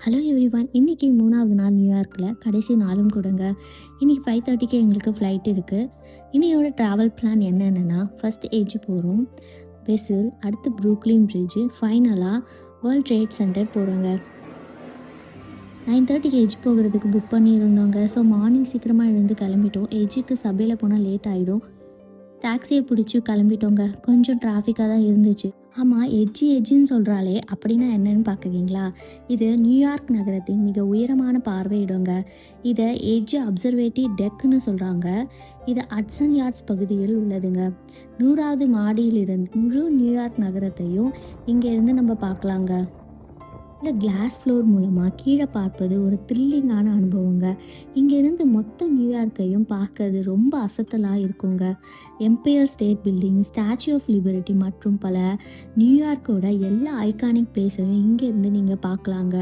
Hello everyone. இன்றைக்கி 3வது நாள் நியூயார்க்கில் கடைசி நாளும் கூடங்க. இன்றைக்கி 5:30க்கு எங்களுக்கு ஃப்ளைட் இருக்குது. இன்னையோட ட்ராவல் பிளான் என்னென்னா, ஃபஸ்ட் எட்ஜ் போகிறோம், வெசில், அடுத்து ப்ரூக்லின் பிரிட்ஜு, ஃபைனலாக வேர்ல்ட் ட்ரேட் சென்டர் போகிறோங்க. 9:30க்கு எட்ஜ் போகிறதுக்கு புக் பண்ணியிருந்தோங்க. ஸோ மார்னிங் சீக்கிரமாக எழுந்து கிளம்பிட்டோம். எட்ஜுக்கு சபையில் போனால் லேட் ஆகிடும். டாக்ஸியை பிடிச்சி கிளம்பிட்டோங்க. கொஞ்சம் டிராஃபிக்காக தான் இருந்துச்சு. ஆமாம், எட்ஜுன்னு சொல்கிறாளே அப்படின்னா என்னன்னு பார்க்குறீங்களா? இது நியூயார்க் நகரத்தின் மிக உயரமான பார்வையிடுங்க. இதை எட்ஜ் அப்சர்வேட்டரி டெக்குன்னு சொல்கிறாங்க. இது ஹட்சன் யார்ட்ஸ் பகுதியில் உள்ளதுங்க. 100வது மாடியிலிருந்து முழு நியூயார்க் நகரத்தையும் இங்கேருந்து நம்ம பார்க்கலாங்க. இல்லை, கிளாஸ் ஃப்ளோர் மூலமாக கீழே பார்ப்பது ஒரு த்ரில்லிங்கான அனுபவங்க. இங்கேருந்து மொத்த நியூயார்க்கையும் பார்க்கறது ரொம்ப அசத்தலாக இருக்குங்க. Empire State Building, Statue of Liberty மற்றும் பல நியூயார்க்கோட எல்லா ஐகானிக் பிளேஸையும் இங்கேருந்து நீங்கள் பார்க்கலாங்க.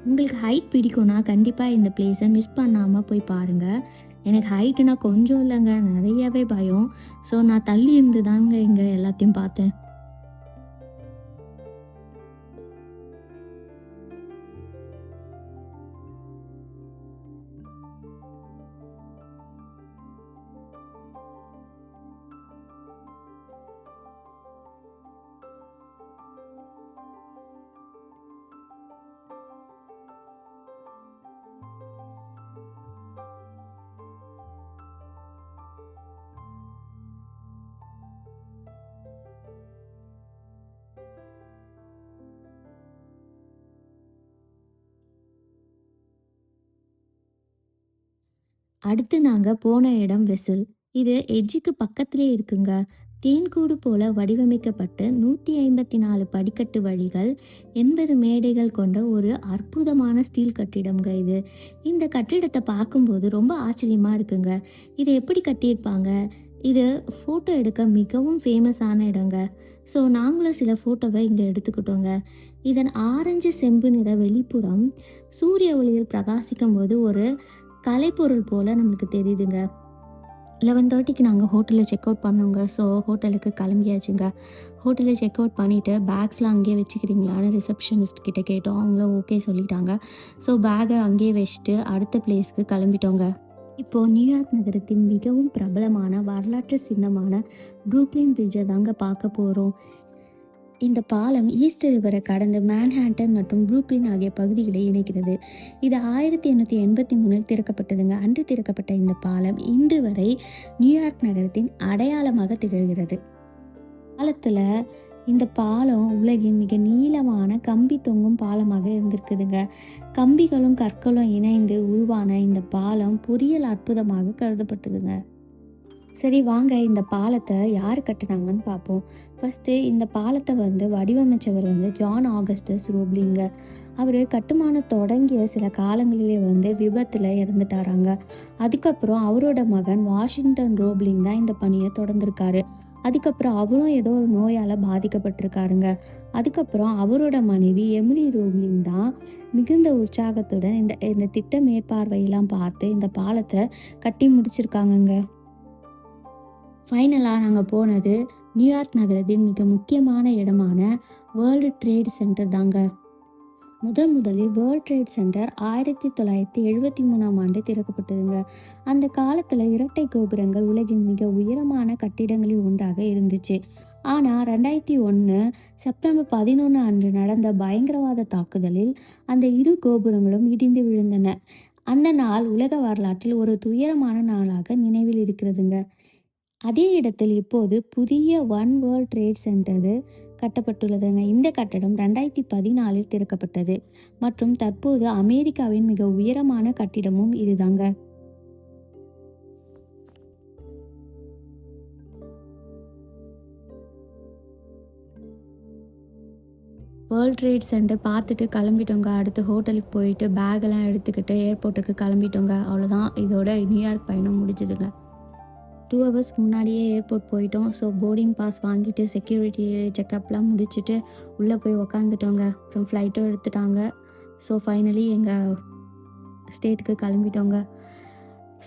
உங்களுக்கு ஹைட் பிடிக்கும்னா கண்டிப்பாக இந்த பிளேஸை மிஸ் பண்ணாமல் போய் பாருங்கள். எனக்கு ஹைட்டுனா கொஞ்சம் இல்லைங்க, நிறையவே பயம். ஸோ நான் தள்ளி இருந்து தாங்க இங்கே எல்லாத்தையும் பார்த்தேன். அடுத்து நாங்கள் போன இடம் வெசில். இது எட்ஜுக்கு பக்கத்திலே இருக்குங்க. தேன்கூடு போல வடிவமைக்கப்பட்டு 154 படிக்கட்டு வழிகள், 80 மேடைகள் கொண்ட ஒரு அற்புதமான ஸ்டீல் கட்டிடம்ங்க இது. இந்த கட்டிடத்தை பார்க்கும்போது ரொம்ப ஆச்சரியமாக இருக்குங்க. இதை எப்படி கட்டியிருப்பாங்க? இது ஃபோட்டோ எடுக்க மிகவும் ஃபேமஸான இடங்க. ஸோ நாங்களும் சில ஃபோட்டோவை இங்கே எடுத்துக்கிட்டோங்க. இதன் ஆரஞ்சு செம்பு நிற வெளிப்புறம் சூரிய ஒளியில் பிரகாசிக்கும் போது ஒரு கலைப்பொருள் போல் நம்மளுக்கு தெரியுதுங்க. 11:30க்கு நாங்கள் ஹோட்டலில் செக் அவுட் பண்ணோங்க. ஸோ ஹோட்டலுக்கு கிளம்பியாச்சுங்க. ஹோட்டலில் செக் அவுட் பண்ணிவிட்டு பேக்ஸ்லாம் அங்கேயே வச்சுக்கிறீங்களான்னு ரிசப்ஷனிஸ்ட் கிட்ட கேட்டோம். அவங்களும் ஓகே சொல்லிட்டாங்க. ஸோ பேக்கை அங்கேயே வச்சுட்டு அடுத்த பிளேஸ்க்கு கிளம்பிட்டோங்க. இப்போது நியூயார்க் நகரத்தின் மிகவும் பிரபலமான வரலாற்று சின்னமான ப்ரூக்லின் பிரிட்ஜை தாங்க பார்க்க போகிறோம். இந்த பாலம் ஈஸ்ட் ரிவரை கடந்து மேன்ஹாட்டன் மற்றும் ப்ரூக்லின் ஆகிய பகுதிகளை இணைக்கிறது. இது 1883 திறக்கப்பட்டதுங்க. அன்று திறக்கப்பட்ட இந்த பாலம் இன்று வரை நியூயார்க் நகரத்தின் அடையாளமாக திகழ்கிறது. காலத்தில் இந்த பாலம் உலகின் மிக நீளமான கம்பி தொங்கும் பாலமாக இருந்திருக்குதுங்க. கம்பிகளும் கற்களும் இணைந்து உருவான இந்த பாலம் பொறியியல் அற்புதமாக கருதப்பட்டதுங்க. சரி வாங்க, இந்த பாலத்தை யார் கட்டினாங்கன்னு பார்ப்போம். ஃபஸ்ட்டு இந்த பாலத்தை வடிவமைச்சவர் ஜான் ஆகஸ்டஸ் ரோப்லிங்க. அவர் கட்டுமானம் தொடங்கிய சில காலங்களிலே விபத்தில் இறந்துட்டாராங்க. அதுக்கப்புறம் அவரோட மகன் வாஷிங்டன் ரோப்லிங் தான் இந்த பணியை தொடர்ந்துருக்காரு. அதுக்கப்புறம் அவரும் ஏதோ ஒரு நோயால் பாதிக்கப்பட்டிருக்காருங்க. அதுக்கப்புறம் அவரோட மனைவி எமிலி ரோப்லிங் தான் மிகுந்த உற்சாகத்துடன் இந்த திட்ட மேற்பார்வையெல்லாம் பார்த்து இந்த பாலத்தை கட்டி முடிச்சிருக்காங்கங்க. ஃபைனலாக நாங்கள் போனது நியூயார்க் நகரத்தின் மிக முக்கியமான இடமான வேர்ல்டு ட்ரேட் சென்டர் தாங்க. முதலில் வேர்ல்ட் ட்ரேட் சென்டர் 1973 திறக்கப்பட்டதுங்க. அந்த காலத்தில் இரட்டை கோபுரங்கள் உலகின் மிக உயரமான கட்டிடங்களில் ஒன்றாக இருந்துச்சு. ஆனால் 2001 செப்டம்பர் 11 அன்று நடந்த பயங்கரவாத தாக்குதலில் அந்த இரு கோபுரங்களும் இடிந்து விழுந்தன. அந்த நாள் உலக வரலாற்றில் ஒரு துயரமான நாளாக நினைவில் இருக்கிறதுங்க. அதே இடத்தில் இப்போது புதிய ஒன் வேர்ல்ட் ட்ரேட் சென்டர் கட்டப்பட்டுள்ளதுங்க. இந்த கட்டடம் 2014 திறக்கப்பட்டது மற்றும் தற்போது அமெரிக்காவின் மிக உயரமான கட்டிடமும் இதுதாங்க. வேர்ல்ட் ட்ரேட் சென்டர் பார்த்துட்டு கிளம்பிட்டோங்க. அடுத்து ஹோட்டலுக்கு போயிட்டு பேக்கெல்லாம் எடுத்துக்கிட்டு ஏர்போர்ட்டுக்கு கிளம்பிட்டோங்க. அவ்வளோதான், இதோட நியூயார்க் பயணம் முடிஞ்சுதுங்க. 2 ஹவர்ஸ் முன்னாடியே ஏர்போர்ட் போயிட்டோம். ஸோ போர்டிங் பாஸ் வாங்கிட்டு செக்யூரிட்டி செக்கப்லாம் முடிச்சுட்டு உள்ளே போய் உக்காந்துட்டோங்க. அப்புறம் ஃப்ளைட்டும் எடுத்துட்டாங்க. ஸோ ஃபைனலி எங்கள் ஸ்டேட்டுக்கு கிளம்பிட்டோங்க.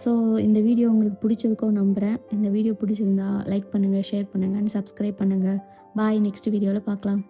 ஸோ இந்த வீடியோ உங்களுக்கு பிடிச்சிருக்கோம் நம்புகிறேன். இந்த வீடியோ பிடிச்சிருந்தா லைக் பண்ணுங்கள், ஷேர் பண்ணுங்கள் அண்ட் சப்ஸ்கிரைப் பண்ணுங்கள். பாய், நெக்ஸ்ட் வீடியோவில் பார்க்கலாம்.